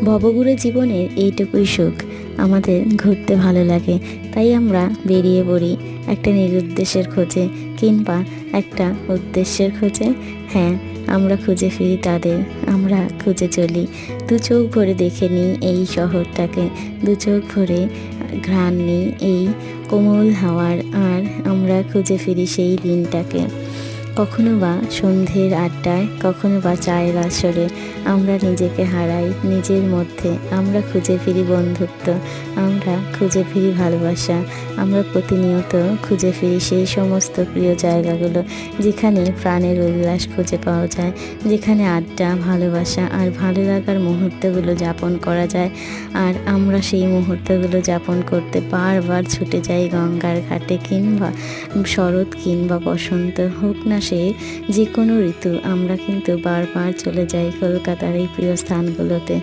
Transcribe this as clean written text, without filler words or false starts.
ভবঘুরে জীবনের এইটুকুই সুখ, আমাদের ঘুরতে ভালো লাগে, তাই আমরা বেরিয়ে পড়ি একটা নিরুদ্দেশের খোঁজে কিংবা একটা উদ্দেশ্যের খোঁজে। হ্যাঁ, আমরা খুঁজে ফিরি তাদের, আমরা খুঁজে চলি। দু চোখ ভরে দেখে নিই এই শহরটাকে, দু চোখ ভরে ঘ্রাণ নিই এই কোমল হাওয়ার, আর আমরা খুঁজে ফিরি সেই দিনটাকে। কখনো বা সন্ধ্যের আড্ডায়, কখনো বা চায়ের আসরে আমরা নিজেকে হারাই নিজের মধ্যে। আমরা খুঁজে ফিরি বন্ধুত্ব, আমরা খুঁজে ফিরি ভালোবাসা, আমরা প্রতিনিয়ত খুঁজে ফিরি সেই সমস্ত প্রিয় জায়গাগুলো যেখানে প্রাণের উল্লাস খুঁজে পাওয়া যায়, যেখানে আড্ডা, ভালোবাসা আর ভালো লাগার মুহূর্তগুলো যাপন করা যায়। আর আমরা সেই মুহূর্তগুলো যাপন করতে বারবার ছুটে যাই গঙ্গার ঘাটে, কিংবা শরৎ কিংবা বসন্ত, হোক না সে যে কোনো ঋতু, আমরা কিন্তু বারবার চলে যাই কলকাতার এই প্রিয় স্থানগুলোতে।